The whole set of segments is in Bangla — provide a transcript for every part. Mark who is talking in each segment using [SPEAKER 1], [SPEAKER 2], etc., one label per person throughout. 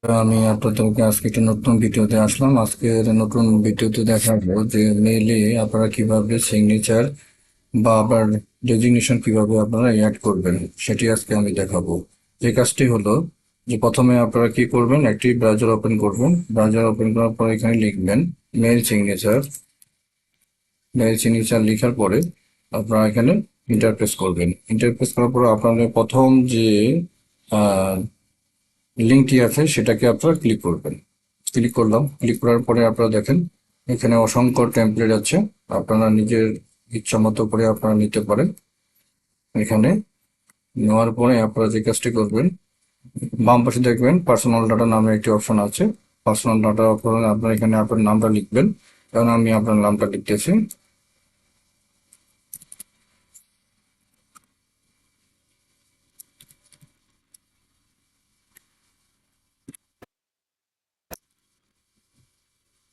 [SPEAKER 1] আমি আপনাদেরকে আজকে একটা নতুন ভিডিওতে আসলাম। আজকের নতুন ভিডিওতে দেখাবো যে মেইলে আপনারা কিভাবে সিগনেচার বা আবার ডেজিগনেশন কিভাবে আপনারা অ্যাড করবেন সেটি আজকে আমি দেখাবো। যে কাজটি হলো যে প্রথমে আপনারা কি করবেন, একটি ব্রাউজার ওপেন করবেন। ব্রাউজার ওপেন করার পর এখানে লিখবেন মেইল সিগনেচার। মেইল সিগনেচার লেখার পরে আপনারা এখানে ইন্টারপ্রেস করবেন। ইন্টারপ্রেস করার পর আপনাদের প্রথম যে লিঙ্কটি আছে সেটাকে আপনারা ক্লিক করবেন। ক্লিক করলাম, ক্লিক করার পরে আপনারা দেখেন এখানে অসংখ্য টেমপ্লেট আছে, আপনারা নিজের ইচ্ছা মতো করে আপনারা নিতে পারেন। এখানে নেওয়ার পরে আপনারা যে কাজটি করবেন, বাম পাশে দেখবেন পার্সোনাল ডাটা নামে একটি অপশন আছে। পার্সোনাল ডাটা অপশনে আপনারা এখানে আপনার নামটা লিখবেন, কারণ আমি আপনার নামটা লিখতেছি।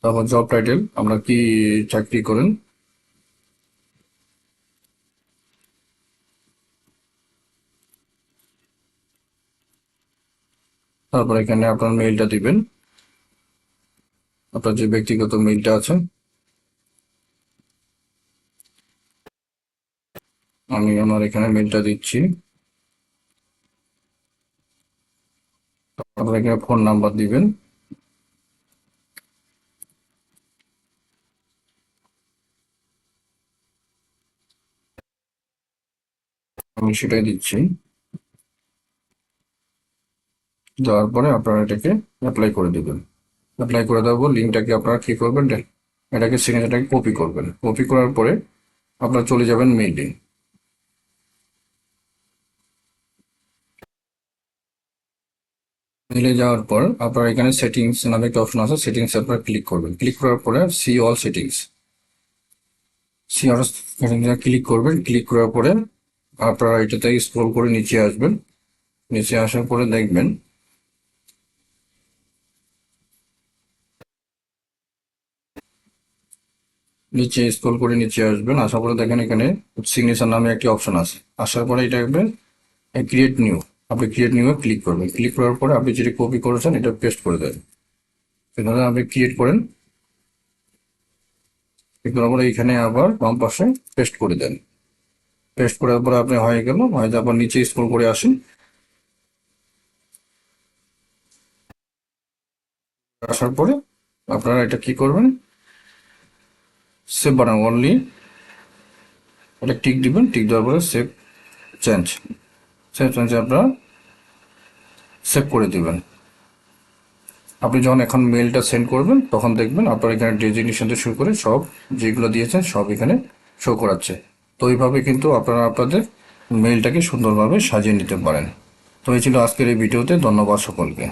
[SPEAKER 1] তারপর জব টাইটেল, আমরা কি চাকরি করেন। তারপর এখানে আপনার মেইলটা দিবেন, আপনার যে ব্যক্তিগত মেইলটা আছে। আমি আমার এখানে মেইলটা দিচ্ছি। তারপর এখানে ফোন নাম্বার দিবেন, আমি সেটাই দিচ্ছি। দেওয়ার পরে আপনারা এটাকে অ্যাপ্লাই করে দেবেন। অ্যাপ্লাই করে দেওয়ার পর লিঙ্কটাকে আপনারা কি করবেন, এটাকে সিগনেচারটাকে কপি করবেন। কপি করার পরে আপনারা চলে যাবেন মেইলে। মেইলে যাওয়ার পর আপনার এখানে সেটিংস নামে একটা অপশন আছে, সেটিংস আপনারা ক্লিক করবেন। ক্লিক করার পরে see all settings, see all সেটিংসে ক্লিক করবেন। ক্লিক করার পরে আপনারা এটাতে স্ক্রল করে নিচে আসবেন। নিচে আসার পরে দেখবেন নিচে স্ক্রল করে নিচে আসবেন। আসার পরে দেখেন এখানে সিগনেচার নামে একটি অপশন আছে। আসার পরে এটা দেখবেন ক্রিয়েট নিউ, আপনি ক্রিয়েট নিউ এ ক্লিক করবেন। ক্লিক করার পরে আপনি যেটা কপি করেছেন এটা পেস্ট করে দেন। এখানে আপনি ক্রিয়েট করেন, করার পরে এখানে আবার বাম পাশে পেস্ট করে দেন। পেস্ট করার পরে আপনি হয়ে গেল, হয়তো আবার নিচে স্ক্রল করে আসেন। আসার পরে আপনারা এটা কি করবেন, সেভ বানান অনলি, এটা টিক দিবেন। টিক দেওয়ার পরে সেভ চেঞ্জ, সেভ চেঞ্জে আপনারা সেভ করে দিবেন। আপনি যখন এখন মেলটা সেন্ড করবেন তখন দেখবেন আপনার এখানে ডেজিগনেশন থেকে শুরু করে সব যেগুলো দিয়েছেন সব এখানে শো করাচ্ছে। তো এইভাবে কিন্তু আপনারা আপনাদের মেলটাকে সুন্দরভাবে সাজিয়ে নিতে পারেন। তো এই ছিল আজকের এই ভিডিওতে। ধন্যবাদ সকলকে।